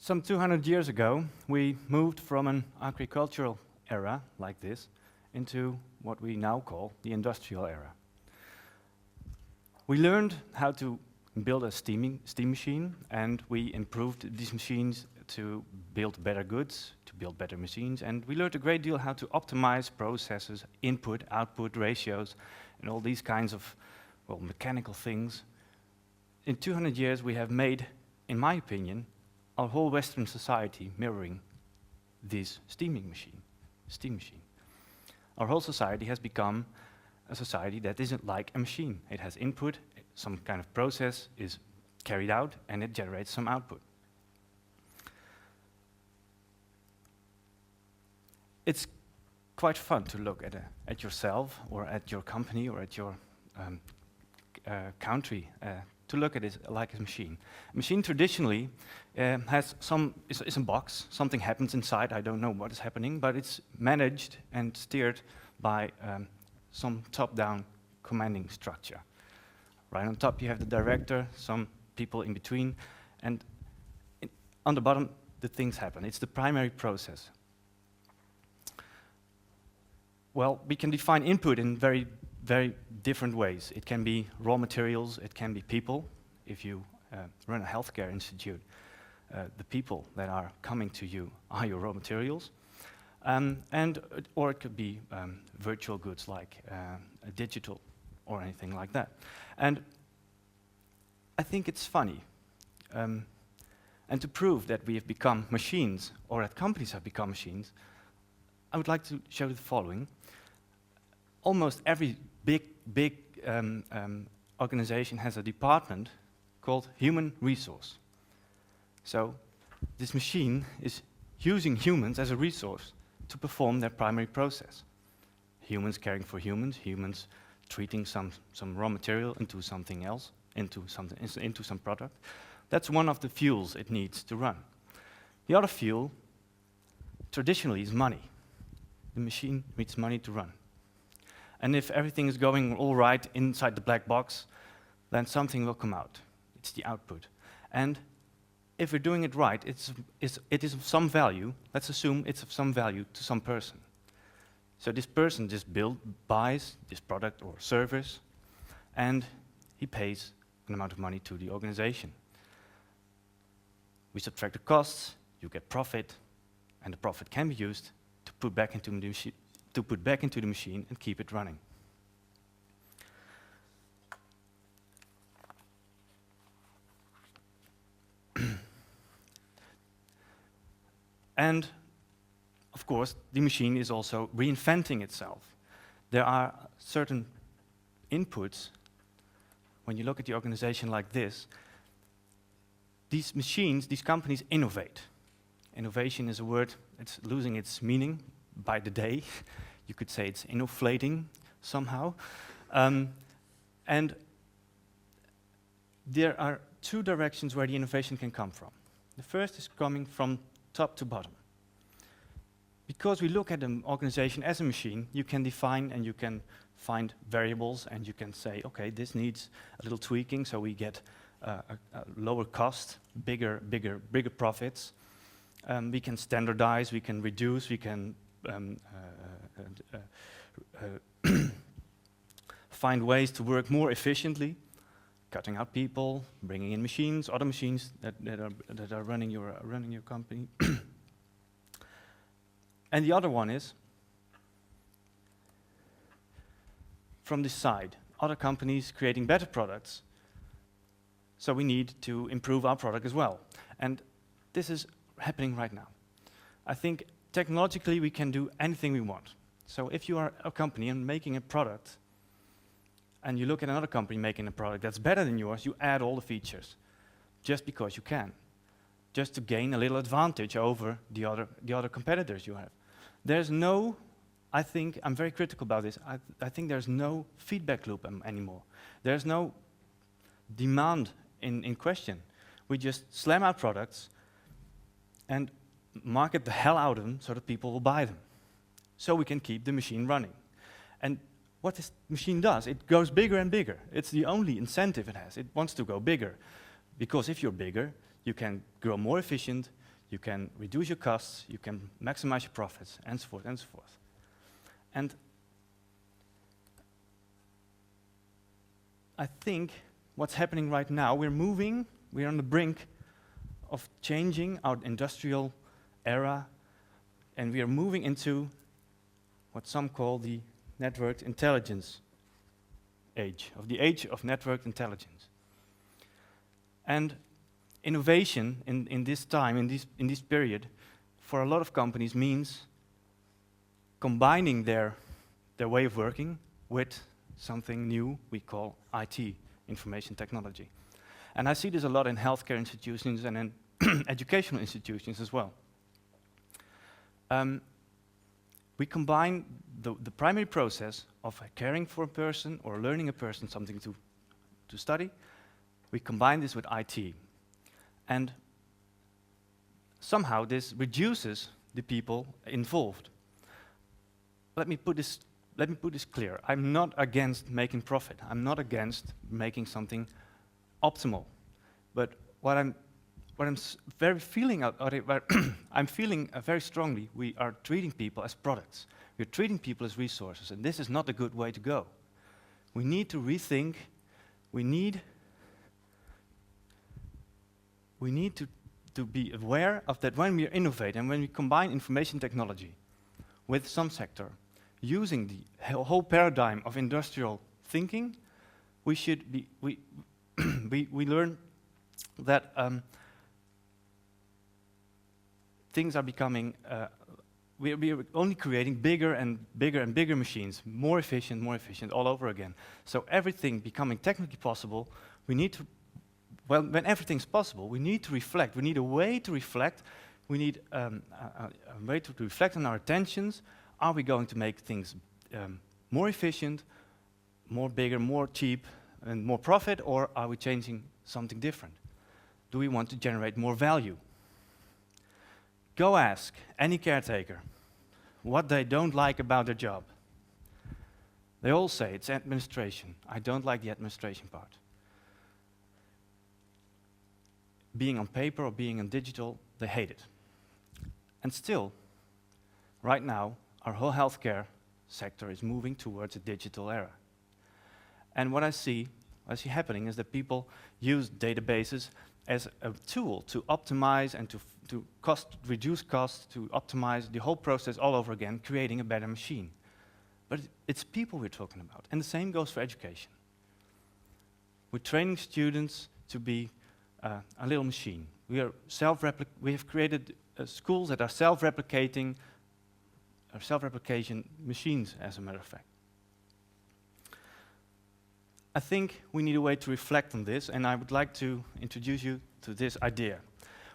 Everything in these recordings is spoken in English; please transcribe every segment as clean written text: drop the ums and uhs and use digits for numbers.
Some 200 years ago, we moved from an agricultural era like this into what we now call the industrial era. We learned how to build a steam machine, and we improved these machines to build better goods, to build better machines, and we learned a great deal how to optimize processes, input, output ratios, and all these kinds of, well, mechanical things. In 200 years, we have made, in my opinion, our whole Western society mirroring this steam machine. Our whole society has become a society that isn't like a machine. It has input, some kind of process is carried out, and it generates some output. It's quite fun to look at yourself, or at your company, or at your country, to look at it like a machine. A machine traditionally is a box. Something happens inside. I don't know what is happening, but it's managed and steered by some top-down commanding structure. Right on top, you have the director, some people in between, and on the bottom, the things happen. It's the primary process. Well, we can define input in very different ways. It can be raw materials, it can be people. If you run a healthcare institute, the people that are coming to you are your raw materials. Or it could be virtual goods like digital or anything like that. And I think it's funny. And to prove that we have become machines, or that companies have become machines, I would like to show the following. Almost every big organization has a department called human resource. So this machine is using humans as a resource to perform their primary process. Humans caring for humans, humans treating some raw material into something else, into some product. That's one of the fuels it needs to run. The other fuel, traditionally, is money. The machine needs money to run. And if everything is going all right inside the black box, then something will come out. It's the output. And if we're doing it right, it is of some value. Let's assume it's of some value to some person. So this person just buys this product or service, and he pays an amount of money to the organization. We subtract the costs, you get profit, and the profit can be used to put back into the machine and keep it running. And, of course, the machine is also reinventing itself. There are certain inputs. When you look at the organization like this, these machines, these companies innovate. Innovation is a word that's losing its meaning by the day. You could say it's innovating somehow. And there are two directions where the innovation can come from. The first is coming from top to bottom. Because we look at an organization as a machine, you can define and you can find variables, and you can say, okay, this needs a little tweaking, so we get a lower cost, bigger profits. We can standardize, we can reduce, we can find ways to work more efficiently, cutting out people, bringing in machines, other machines that are running your company. And the other one is from this side, other companies creating better products. So we need to improve our product as well. And this is happening right now. I think technologically we can do anything we want. So if you are a company and making a product, and you look at another company making a product that's better than yours, you add all the features, just because you can, just to gain a little advantage over the other competitors you have. There's no, I think, I'm very critical about this, I think there's no feedback loop anymore. There's no demand in question. We just slam out products and market the hell out of them so that people will buy them, so we can keep the machine running. And what this machine does, it goes bigger and bigger. It's the only incentive it has. It wants to go bigger, because if you're bigger, you can grow more efficient, you can reduce your costs, you can maximize your profits, and so forth and so forth. And I think what's happening right now, we're on the brink of changing our industrial era, and we are moving into what some call the networked intelligence age, the age of networked intelligence. And innovation in this time, in this period, for a lot of companies means combining their way of working with something new we call IT, information technology. And I see this a lot in healthcare institutions and in educational institutions as well. We combine the primary process of caring for a person or learning a person something to study. We combine this with IT. And somehow this reduces the people involved. Let me put this clear. I'm not against making profit. I'm not against making something optimal. But what I'm very feeling I'm feeling very strongly, we are treating people as products. We're treating people as resources, and this is not a good way to go. We need to rethink. We need to be aware of that when we innovate and when we combine information technology with some sector, using the whole paradigm of industrial thinking, we learn that things are becoming, we are only creating bigger and bigger machines, more efficient all over again. So everything becoming technically possible, we need to, well, when everything's possible, we need to reflect. We need a way to reflect. We need a way to reflect on our intentions. Are we going to make things more efficient, more bigger, more cheap, and more profit, or are we changing something different? Do we want to generate more value? Go ask any caretaker what they don't like about their job. They all say it's administration. I don't like the administration part. Being on paper or being on digital, they hate it. And still, right now, our whole healthcare sector is moving towards a digital era. And what I see happening is that people use databases as a tool to optimize and to reduce costs, to optimize the whole process all over again, creating a better machine. But it's people we're talking about. And the same goes for education. We're training students to be a little machine. We have created schools that are self-replicating, self-replication machines, as a matter of fact. I think we need a way to reflect on this, and I would like to introduce you to this idea.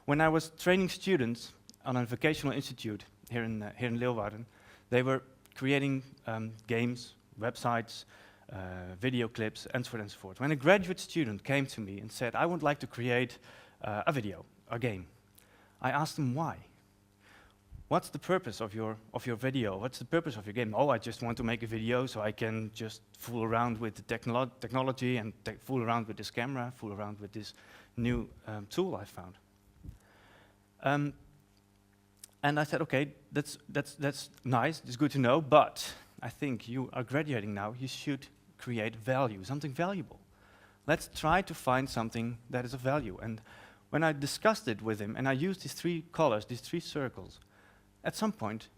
When I was training students on a vocational institute here in Leeuwarden, they were creating games, websites, video clips, and so on and so forth. When a graduate student came to me and said, I would like to create a video, a game, I asked them why. What's the purpose of your video? What's the purpose of your game? Oh, I just want to make a video so I can just fool around with the technology and fool around with this camera, fool around with this new tool I found. And I said, okay, that's nice, it's good to know, but I think you are graduating now, you should create value, something valuable. Let's try to find something that is of value. And when I discussed it with him, and I used these three colors, these three circles, at some point,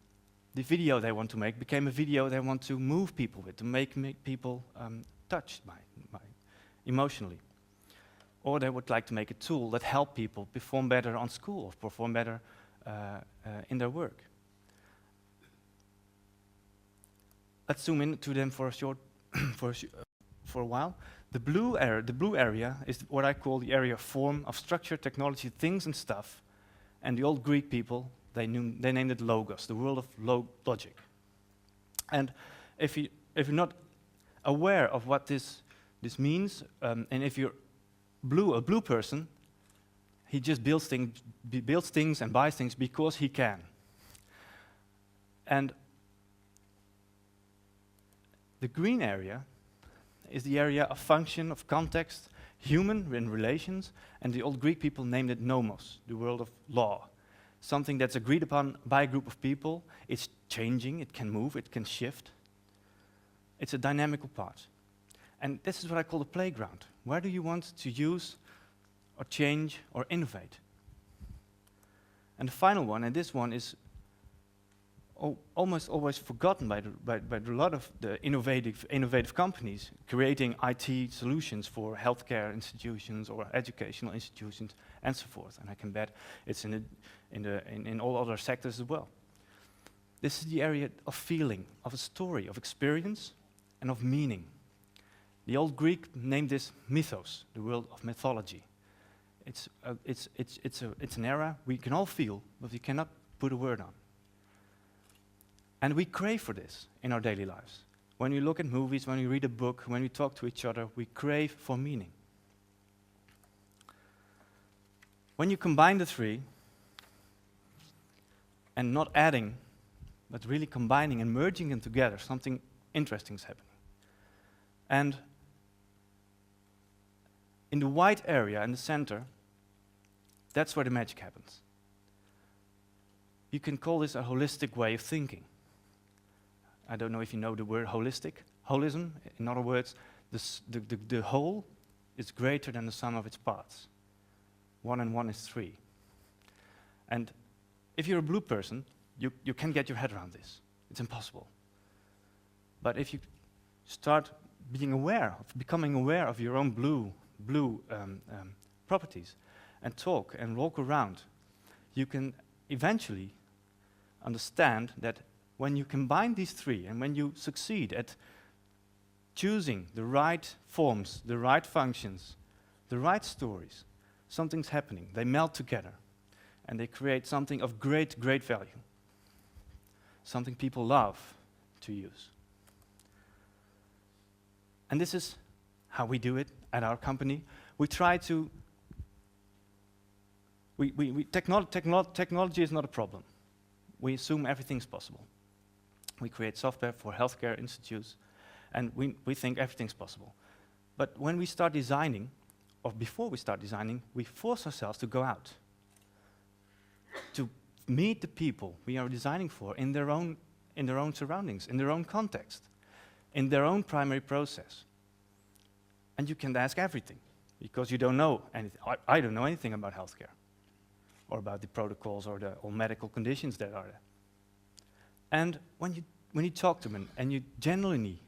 the video they want to make became a video they want to move people with, to make people touched by emotionally. Or they would like to make a tool that help people perform better on school, or perform better in their work. Let's zoom into them for a while. The blue area is what I call the area of form, of structure, technology, things and stuff. And the old Greek people, they named it logos, the world of logic. And if you're not aware of what this means, and if you're a blue person, he just builds things and buys things because he can. And the green area is the area of function, of context, human in relations, and the old Greek people named it nomos, the world of law. something that's agreed upon by a group of people. It's changing, it can move, it can shift. It's a dynamical part. And this is what I call the playground. Where do you want to use or change or innovate? And the final one, and this one is almost always forgotten by a lot of the innovative companies creating IT solutions for healthcare institutions or educational institutions and so forth. And I can bet it's in all other sectors as well. This is the area of feeling, of a story, of experience, and of meaning. The old Greek named this mythos, the world of mythology. It's an era we can all feel, but we cannot put a word on. And we crave for this in our daily lives. When we look at movies, when we read a book, when we talk to each other, we crave for meaning. When you combine the three, and not adding, but really combining and merging them together, something interesting is happening. And in the white area in the center, that's where the magic happens. You can call this a holistic way of thinking. I don't know if you know the word holistic. Holism, in other words, the whole is greater than the sum of its parts. 1 and 1 is 3. And if you're a blue person, you can get your head around this. It's impossible. But if you start being aware, becoming aware of your own blue properties, and talk and walk around, you can eventually understand that when you combine these three, and when you succeed at choosing the right forms, the right functions, the right stories, something's happening. They melt together, and they create something of great, great value. Something people love to use. And this is how we do it at our company. We try to... Technology is not a problem. We assume everything's possible. We create software for healthcare institutes, and we think everything's possible. But when we start designing, or before we start designing, we force ourselves to go out, to meet the people we are designing for in their own surroundings, in their own context, in their own primary process. And you can ask everything, because you don't know anything. I don't know anything about healthcare, or about the protocols or medical conditions that are there. And when you talk to them and you genuinely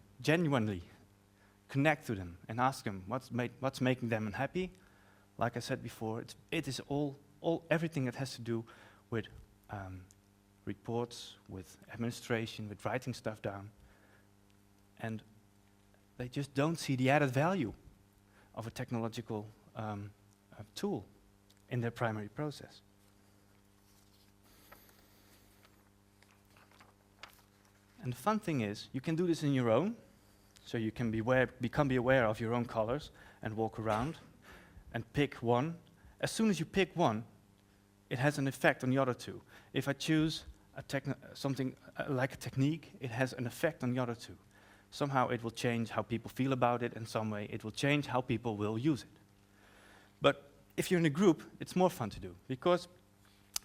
connect to them and ask them what's making them unhappy, like I said before, it is everything that has to do with reports, with administration, with writing stuff down. And they just don't see the added value of a technological tool in their primary process. And the fun thing is, you can do this in your own, so you can become aware of your own colors and walk around and pick one. As soon as you pick one, it has an effect on the other two. If I choose something like a technique, it has an effect on the other two. Somehow it will change how people feel about it, and some way it will change how people will use it. But if you're in a group, it's more fun to do, because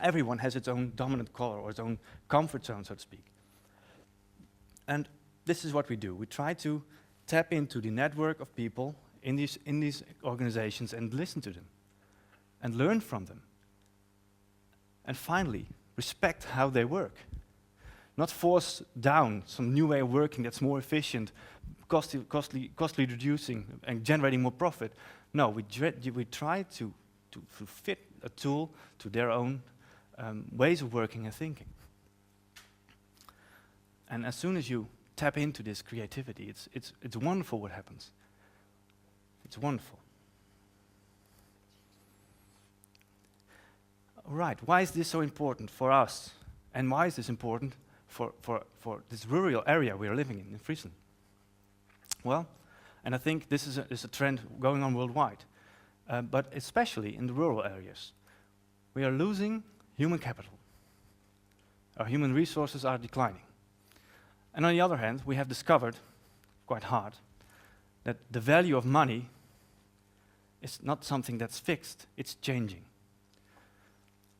everyone has its own dominant color or its own comfort zone, so to speak. And this is what we do. We try to tap into the network of people in these organizations and listen to them and learn from them. And finally, respect how they work. Not force down some new way of working that's more efficient, costly reducing and generating more profit. No, we try to fit a tool to their own ways of working and thinking. And as soon as you tap into this creativity, it's wonderful what happens. It's wonderful. All right, why is this so important for us? And why is this important for this rural area we are living in Friesland? Well, and I think this is a trend going on worldwide, but especially in the rural areas. We are losing human capital. Our human resources are declining. And on the other hand, we have discovered, quite hard, that the value of money is not something that's fixed, it's changing.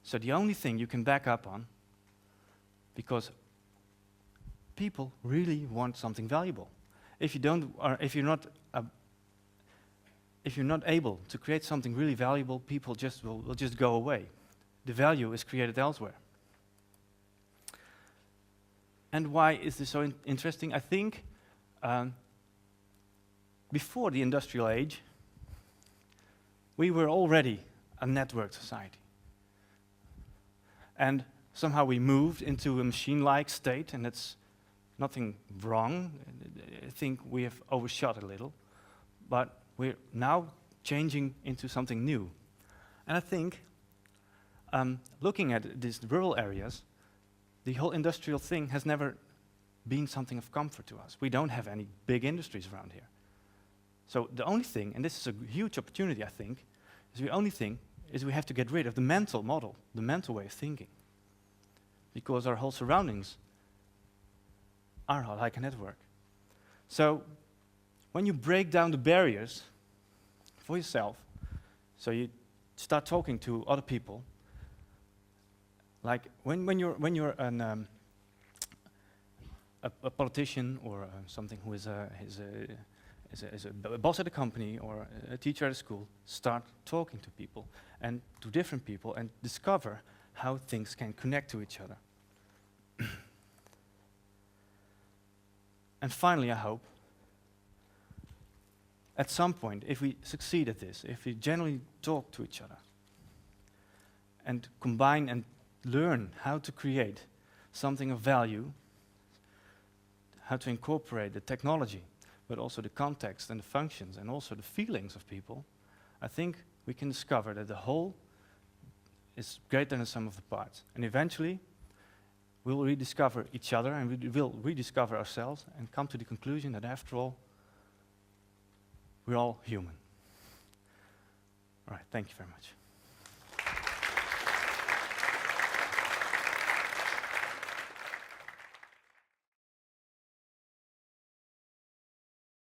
So the only thing you can back up on, because people really want something valuable. If you don't, or if you're not able to create something really valuable, people just will just go away. The value is created elsewhere. And why is this so interesting? I think before the industrial age, we were already a networked society. And somehow we moved into a machine-like state, and that's nothing wrong. I think we have overshot a little, but we're now changing into something new. And I think, looking at these rural areas, the whole industrial thing has never been something of comfort to us. We don't have any big industries around here. So the only thing, and this is a huge opportunity, I think, is the only thing is we have to get rid of the mental model, the mental way of thinking. Because our whole surroundings are like a network. So when you break down the barriers for yourself, so you start talking to other people, like when you're a politician or something who is a boss at a company or a teacher at a school, start talking to people and to different people and discover how things can connect to each other. And finally, I hope, at some point, if we succeed at this, if we generally talk to each other and combine and learn how to create something of value, how to incorporate the technology, but also the context and the functions and also the feelings of people, I think we can discover that the whole is greater than the sum of the parts. And eventually, we'll rediscover each other and we will rediscover ourselves and come to the conclusion that after all, we're all human. All right, thank you very much.